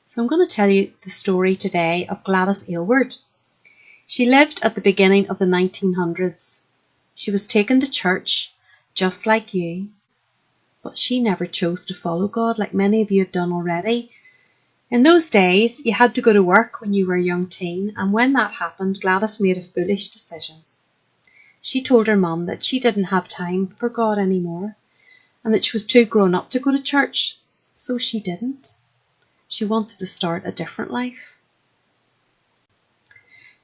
So I'm going to tell you the story today of Gladys Aylward. She lived at the beginning of the 1900s. She was taken to church, just like you, but she never chose to follow God like many of you have done already. In those days, you had to go to work when you were a young teen, and when that happened, Gladys made a foolish decision. She told her mum that she didn't have time for God anymore, and that she was too grown up to go to church, so she didn't. She wanted to start a different life.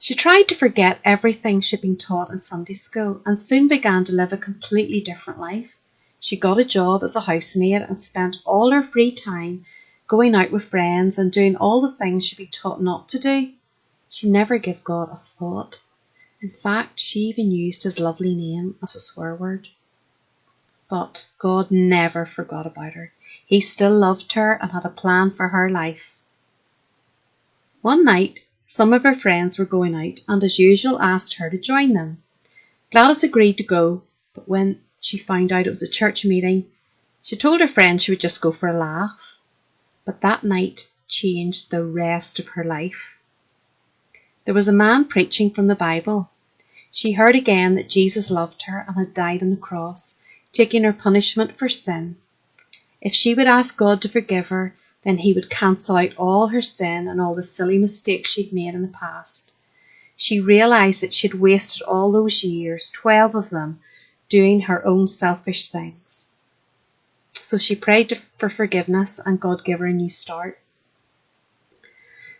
She tried to forget everything she'd been taught in Sunday school and soon began to live a completely different life. She got a job as a housemaid and spent all her free time going out with friends and doing all the things she'd been taught not to do. She never gave God a thought. In fact, she even used his lovely name as a swear word. But God never forgot about her. He still loved her and had a plan for her life. One night, some of her friends were going out and as usual asked her to join them. Gladys agreed to go, but when she found out it was a church meeting, she told her friends she would just go for a laugh. But that night changed the rest of her life. There was a man preaching from the Bible. She heard again that Jesus loved her and had died on the cross, taking her punishment for sin. If she would ask God to forgive her, then he would cancel out all her sin and all the silly mistakes she'd made in the past. She realised that she'd wasted all those years, 12 of them, doing her own selfish things. So she prayed for forgiveness and God gave her a new start.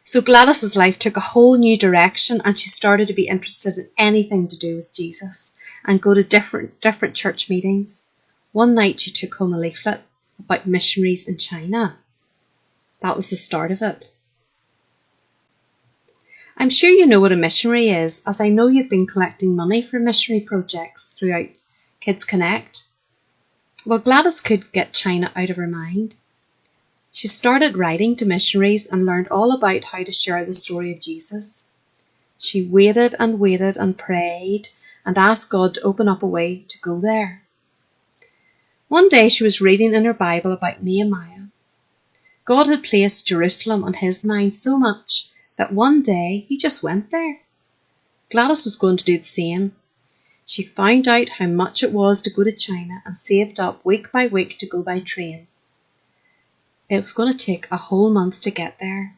So Gladys's life took a whole new direction and she started to be interested in anything to do with Jesus and go to different church meetings. One night she took home a leaflet about missionaries in China. That was the start of it. I'm sure you know what a missionary is, as I know you've been collecting money for missionary projects throughout Kids Connect. Well, Gladys could get China out of her mind. She started writing to missionaries and learned all about how to share the story of Jesus. She waited and prayed and asked God to open up a way to go there. One day she was reading in her Bible about Nehemiah. God had placed Jerusalem on his mind so much that one day he just went there. Gladys was going to do the same. She found out how much it was to go to China and saved up week by week to go by train. It was going to take a whole month to get there.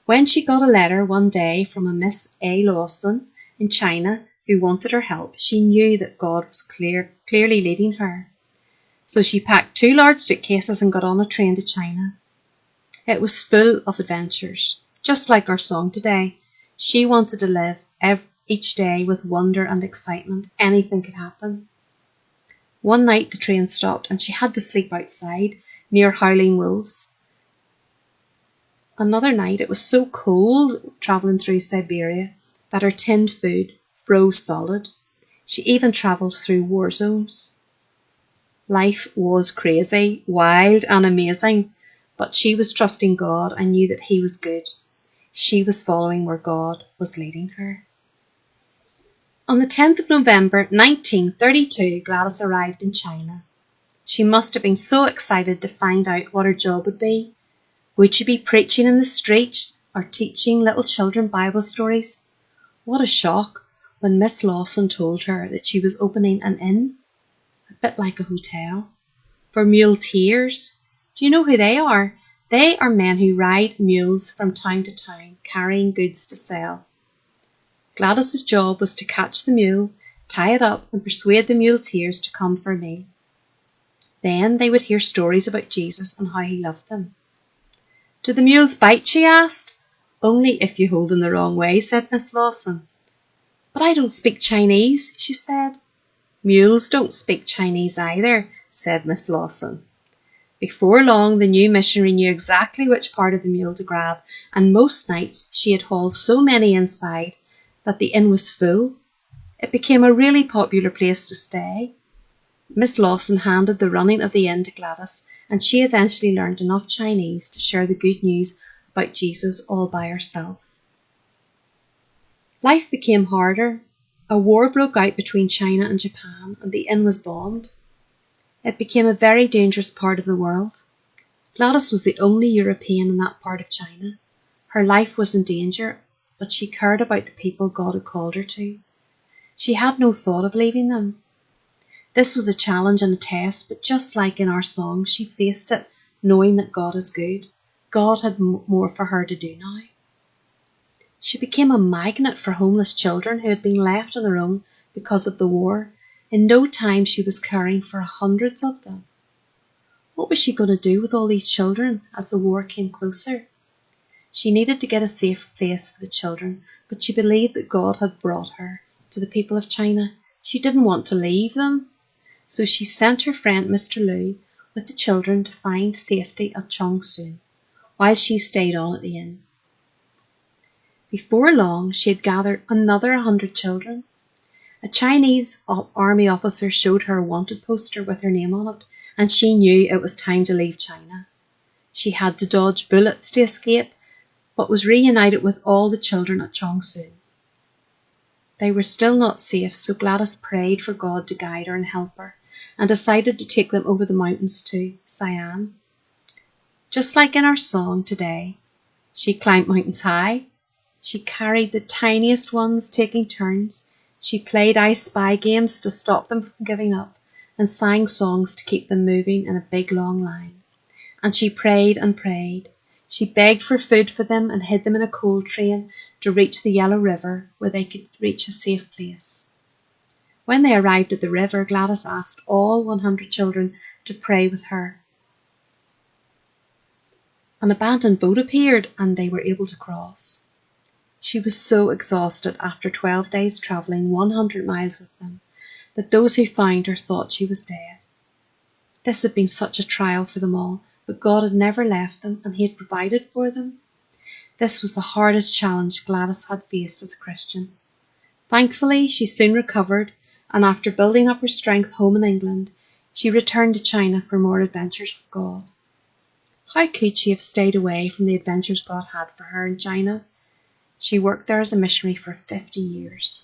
When she got a letter one day from a Miss A. Lawson in China who wanted her help, she knew that God was clearly leading her. So she packed 2 large suitcases and got on a train to China. It was full of adventures, just like our song today. She wanted to live each day with wonder and excitement. Anything could happen. One night the train stopped and she had to sleep outside near howling wolves. Another night it was so cold travelling through Siberia that her tinned food froze solid. She even travelled through war zones. Life was crazy, wild and amazing, but she was trusting God and knew that he was good. She was following where God was leading her. On the 10th of November 1932, Gladys arrived in China. She must have been so excited to find out what her job would be. Would she be preaching in the streets or teaching little children Bible stories? What a shock when Miss Lawson told her that she was opening an inn, a bit like a hotel, for muleteers. Do you know who they are? They are men who ride mules from town to town, carrying goods to sell. Gladys's job was to catch the mule, tie it up and persuade the muleteers to come for a meal. Then they would hear stories about Jesus and how he loved them. Do the mules bite, she asked. Only if you hold them the wrong way, said Miss Lawson. But I don't speak Chinese, she said. Mules don't speak Chinese either, said Miss Lawson. Before long, the new missionary knew exactly which part of the mule to grab, and most nights she had hauled so many inside that the inn was full. It became a really popular place to stay. Miss Lawson handed the running of the inn to Gladys, and she eventually learned enough Chinese to share the good news about Jesus all by herself. Life became harder. A war broke out between China and Japan, and the inn was bombed. It became a very dangerous part of the world. Gladys was the only European in that part of China. Her life was in danger, but she cared about the people God had called her to. She had no thought of leaving them. This was a challenge and a test, but just like in our song, she faced it, knowing that God is good. God had more for her to do now. She became a magnet for homeless children who had been left on their own because of the war. In no time she was caring for hundreds of them. What was she going to do with all these children as the war came closer? She needed to get a safe place for the children, but she believed that God had brought her to the people of China. She didn't want to leave them. So she sent her friend Mr. Liu with the children to find safety at Chongsun, while she stayed on at the inn. Before long, she had gathered another 100 children. A Chinese army officer showed her a wanted poster with her name on it, and she knew it was time to leave China. She had to dodge bullets to escape, but was reunited with all the children at Chongsun. They were still not safe, so Gladys prayed for God to guide her and help her, and decided to take them over the mountains to Siam. Just like in our song today, she climbed mountains high. She carried the tiniest ones, taking turns. She played I Spy games to stop them from giving up, and sang songs to keep them moving in a big long line. And she prayed and prayed. She begged for food for them and hid them in a coal train to reach the Yellow River, where they could reach a safe place. When they arrived at the river, Gladys asked all 100 children to pray with her. An abandoned boat appeared and they were able to cross. She was so exhausted after 12 days travelling 100 miles with them that those who found her thought she was dead. This had been such a trial for them all, but God had never left them and He had provided for them. This was the hardest challenge Gladys had faced as a Christian. Thankfully, she soon recovered, and after building up her strength home in England, she returned to China for more adventures with God. How could she have stayed away from the adventures God had for her in China? She worked there as a missionary for 50 years.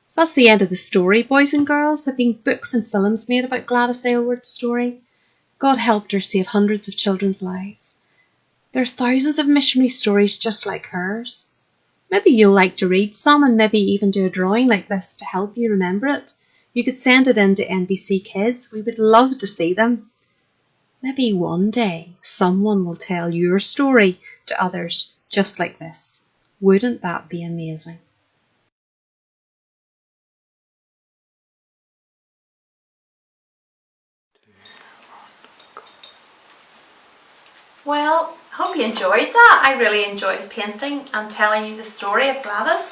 So that's the end of the story, boys and girls. There have been books and films made about Gladys Aylward's story. God helped her save hundreds of children's lives. There are thousands of missionary stories just like hers. Maybe you'll like to read some and maybe even do a drawing like this to help you remember it. You could send it in to NBC Kids. We would love to see them. Maybe one day someone will tell your story to others just like this. Wouldn't that be amazing? Well, hope you enjoyed that. I really enjoyed painting and telling you the story of Gladys.